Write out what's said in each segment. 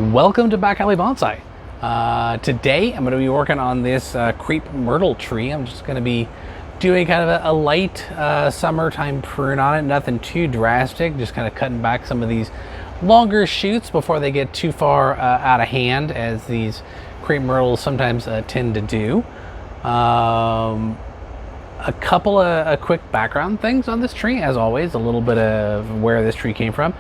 Welcome to Back Alley Bonsai. Today I'm going to be working on this crepe myrtle tree. I'm just going to be doing kind of a light summertime prune on it, nothing too drastic, just kind of cutting back some of these longer shoots before they get too far out of hand, as these crepe myrtles sometimes tend to do. A couple of quick background things on this tree, as always, a little bit of where this tree came from.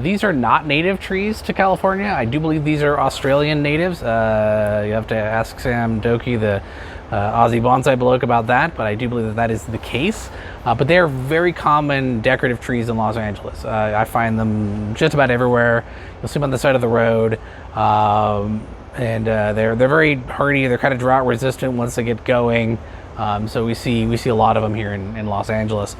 These are not native trees to California. I do believe these are Australian natives. You have to ask Sam Doki, the Aussie bonsai bloke, about that, but I do believe that that is the case. But they are very common decorative trees in Los Angeles. I find them just about everywhere. You'll see them on the side of the road. And they're very hardy. They're kind of drought resistant once they get going. So we see a lot of them here in Los Angeles.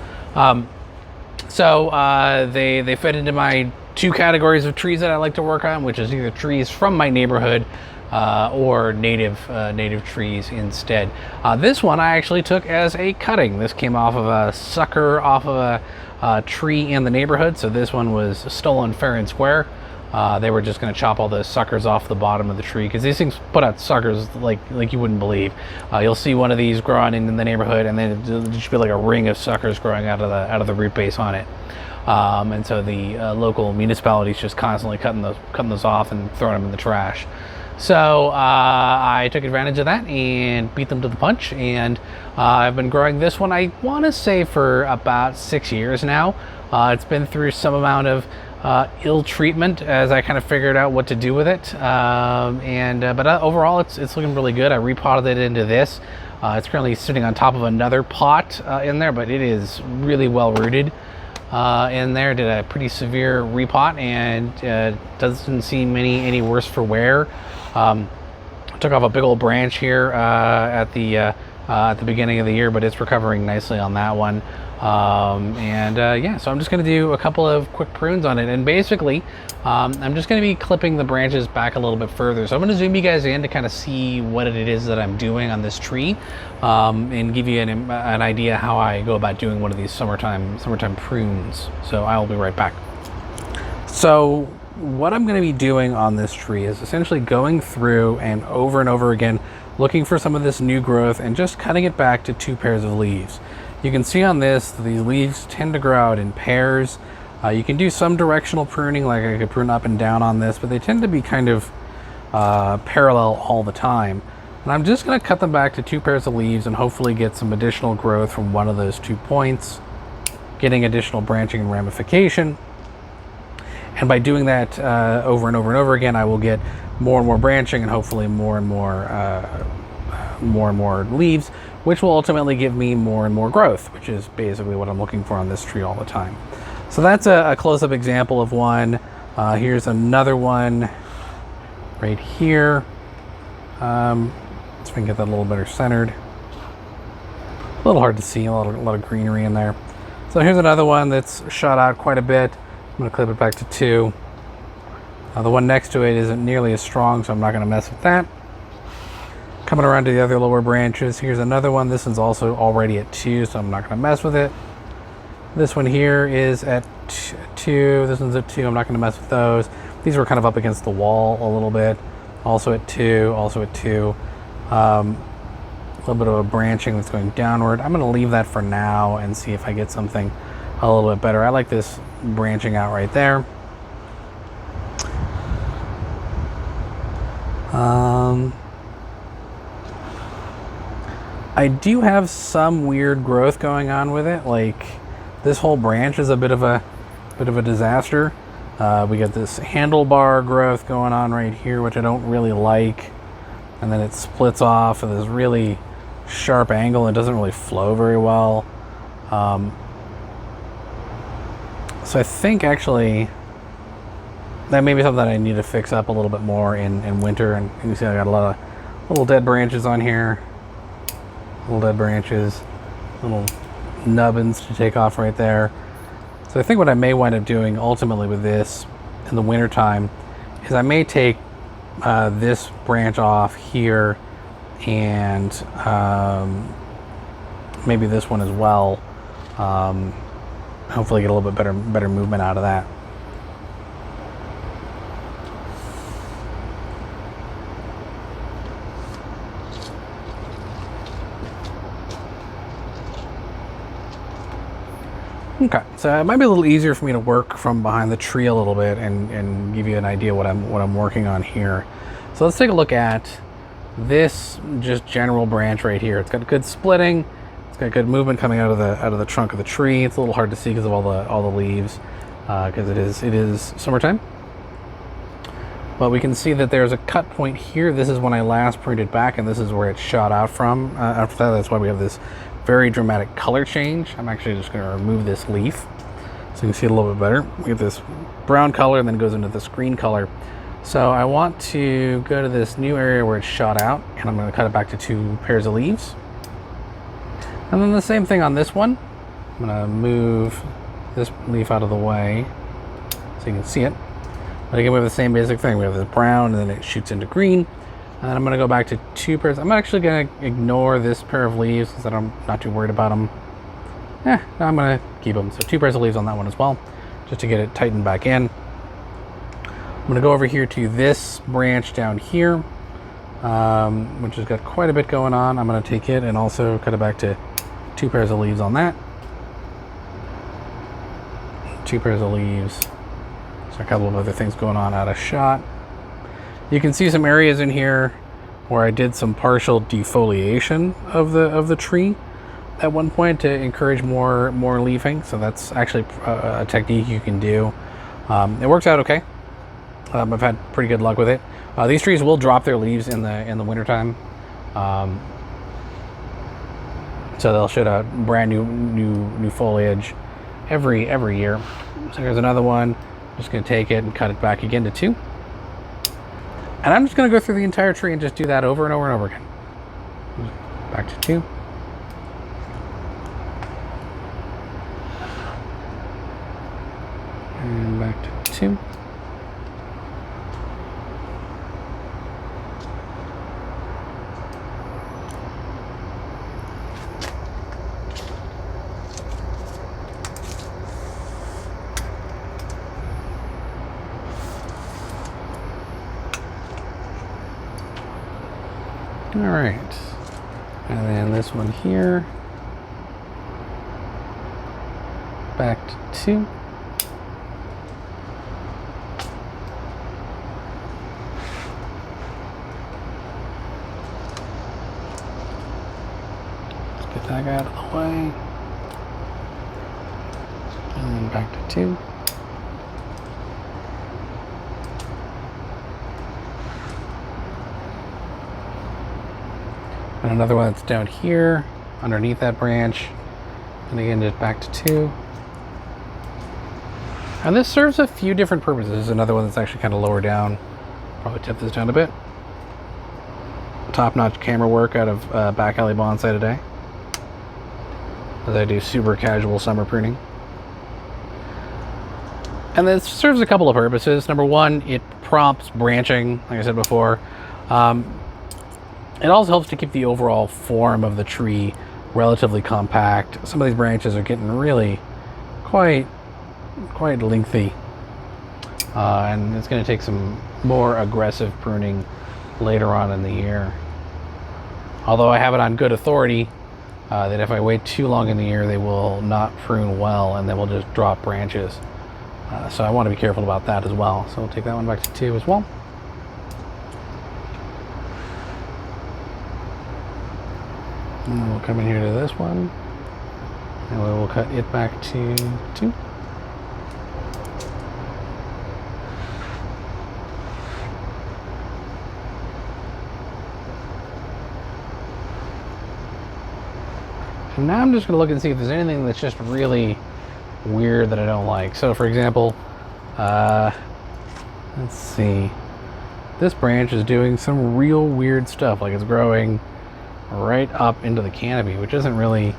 They fit into my two categories of trees that I like to work on, which is either trees from my neighborhood or native trees instead. This one I actually took as a cutting. This came off of a sucker off of a tree in the neighborhood. So this one was stolen fair and square. They were just going to chop all the suckers off the bottom of the tree, because these things put out suckers like you wouldn't believe. You'll see one of these growing in the neighborhood, and then it'll just be like a ring of suckers growing out of the root base on it. And so the local municipalities just constantly cutting those off and throwing them in the trash. So I took advantage of that and beat them to the punch, and I've been growing this one, I want to say, for about 6 years now. It's been through some amount of ill treatment as I kind of figured out what to do with it, but overall it's looking really good. I repotted it into this. It's currently sitting on top of another pot in there, but it is really well rooted in there. Did a pretty severe repot, and doesn't seem any worse for wear. Took off a big old branch here at the beginning of the year, but it's recovering nicely on that one. So I'm just going to do a couple of quick prunes on it, and basically I'm just going to be clipping the branches back a little bit further. So I'm going to zoom you guys in to kind of see what it is that I'm doing on this tree, and give you an idea how I go about doing one of these summertime prunes. So I'll be right back. So what I'm going to be doing on this tree is essentially going through and over again looking for some of this new growth and just cutting it back to 2 pairs of leaves. You can see on this, these leaves tend to grow out in pairs. You can do some directional pruning, like I could prune up and down on this, but they tend to be kind of parallel all the time. And I'm just going to cut them back to 2 pairs of leaves and hopefully get some additional growth from one of those 2 points, getting additional branching and ramification. And by doing that over and over again, I will get more and more branching, and hopefully more and more leaves, which will ultimately give me more and more growth, which is basically what I'm looking for on this tree all the time. So that's a close-up example of one. Here's another one right here. So we can get that a little better centered. A little hard to see, a lot of greenery in there. So here's another one that's shot out quite a bit. I'm going to clip it back to 2. The one next to it isn't nearly as strong, so I'm not going to mess with that. Coming around to the other lower branches, here's another one. This one's also already at 2, so I'm not going to mess with it. This one here is at 2. This one's at 2. I'm not going to mess with those. These were kind of up against the wall a little bit. Also at 2. Also at 2. A little bit of a branching that's going downward. I'm going to leave that for now and see if I get something a little bit better. I like this branching out right there. I do have some weird growth going on with it. Like, this whole branch is a bit of a disaster. We got this handlebar growth going on right here, which I don't really like, and then it splits off at this really sharp angle. It doesn't really flow very well. So I think actually that may be something that I need to fix up a little bit more in winter. And you can see I got a lot of little dead branches on here. Little dead branches, little nubbins to take off right there. So I think what I may wind up doing ultimately with this in the winter time is I may take this branch off here, and maybe this one as well. Hopefully get a little bit better movement out of that. Okay, so it might be a little easier for me to work from behind the tree a little bit and give you an idea what I'm working on here. So let's take a look at this just general branch right here. It's got good splitting. It's got good movement coming out of the trunk of the tree. It's a little hard to see because of all the leaves, because it is summertime. But we can see that there's a cut point here. This is when I last pruned it back, and this is where it shot out from. After that, that's why we have this very dramatic color change. I'm actually just going to remove this leaf so you can see it a little bit better. We have this brown color and then it goes into this green color. So I want to go to this new area where it's shot out, and I'm going to cut it back to 2 pairs of leaves. And then the same thing on this one. I'm going to move this leaf out of the way so you can see it. But again, we have the same basic thing. We have this brown, and then it shoots into green. And then I'm going to go back to 2 pairs. I'm actually going to ignore this pair of leaves because I'm not too worried about them. No, I'm going to keep them. So 2 pairs of leaves on that one as well, just to get it tightened back in. I'm going to go over here to this branch down here, which has got quite a bit going on. I'm going to take it and also cut it back to 2 pairs of leaves on that. 2 pairs of leaves. So a couple of other things going on out of shot. You can see some areas in here where I did some partial defoliation of the tree at one point to encourage more leafing. So that's actually a technique you can do. It works out okay. I've had pretty good luck with it. These trees will drop their leaves in the wintertime. So they'll shoot out brand new foliage every year. So here's another one. I'm just going to take it and cut it back again to 2. And I'm just going to go through the entire tree and just do that over and over and over again. Back to 2. And back to 2. All right, and then this one here, back to 2. Let's get that guy out of the way, and then back to 2. And another one that's down here underneath that branch, and again just back to 2. And this serves a few different purposes. There's another one that's actually kind of lower down. Probably tip this down a bit. Top-notch camera work out of Back Alley Bonsai today, as I do super casual summer pruning. And this serves a couple of purposes. Number one, it prompts branching, like I said before. It also helps to keep the overall form of the tree relatively compact. Some of these branches are getting really quite lengthy, and it's going to take some more aggressive pruning later on in the year. Although I have it on good authority that if I wait too long in the year, they will not prune well, and they will just drop branches. So I want to be careful about that as well. So we'll take that one back to 2 as well. And we'll come in here to this one, and we will cut it back to 2. And now I'm just going to look and see if there's anything that's just really weird that I don't like. So for example, let's see. This branch is doing some real weird stuff, like it's growing right up into the canopy, which isn't really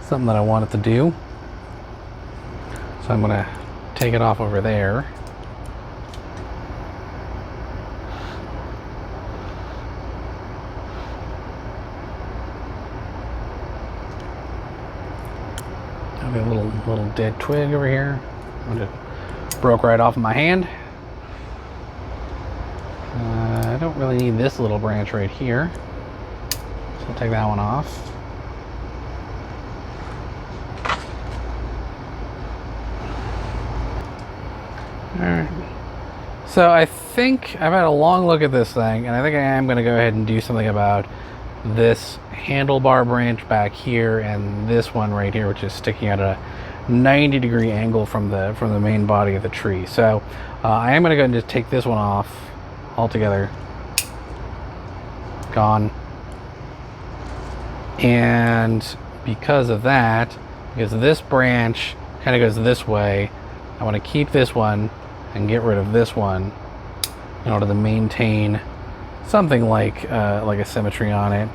something that I want it to do. So I'm going to take it off over there. Have a little dead twig over here. It just broke right off of my hand. I don't really need this little branch right here. So I'll take that one off. Alright. So I think I've had a long look at this thing, and I think I am going to go ahead and do something about this handlebar branch back here and this one right here, which is sticking out at a 90-degree angle from the main body of the tree. So I am going to go ahead and just take this one off altogether. Gone. And because of that, because this branch kind of goes this way, I want to keep this one and get rid of this one in order to maintain something like a symmetry on it.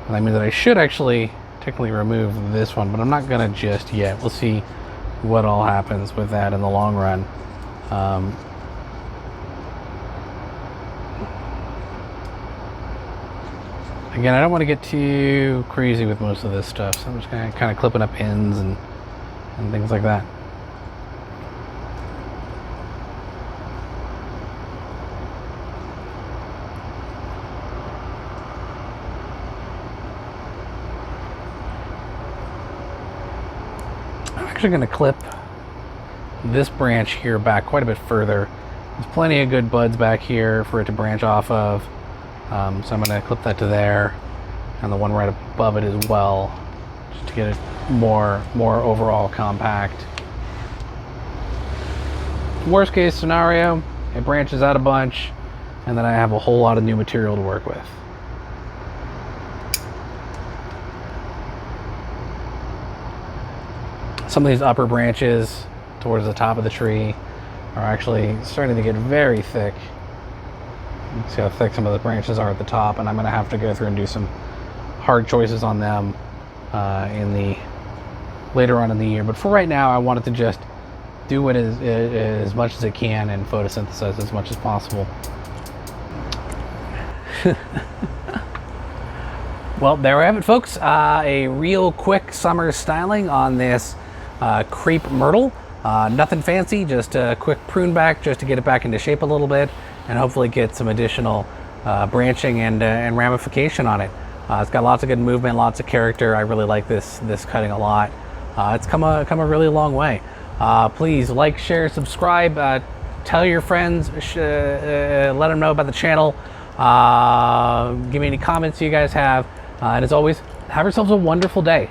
And that means that I should actually technically remove this one, but I'm not gonna just yet. We'll see what all happens with that in the long run. Again, I don't want to get too crazy with most of this stuff, so I'm just gonna kind of clipping up ends and things like that. I'm actually going to clip this branch here back quite a bit further. There's plenty of good buds back here for it to branch off of, so I'm going to clip that to there, and the one right above it as well, just to get it more overall compact. Worst case scenario, it branches out a bunch, and then I have a whole lot of new material to work with. Some of these upper branches towards the top of the tree are actually starting to get very thick. You can see how thick some of the branches are at the top, and I'm going to have to go through and do some hard choices on them later on in the year. But for right now, I wanted to just do it as much as it can and photosynthesize as much as possible. Well, there we have it, folks. A real quick summer styling on this crepe myrtle. Nothing fancy, just a quick prune back just to get it back into shape a little bit and hopefully get some additional branching and ramification on it. It's got lots of good movement, lots of character. I really like this cutting a lot. It's come a really long way. Please like, share, subscribe, tell your friends, let them know about the channel. Give me any comments you guys have. And as always, have yourselves a wonderful day.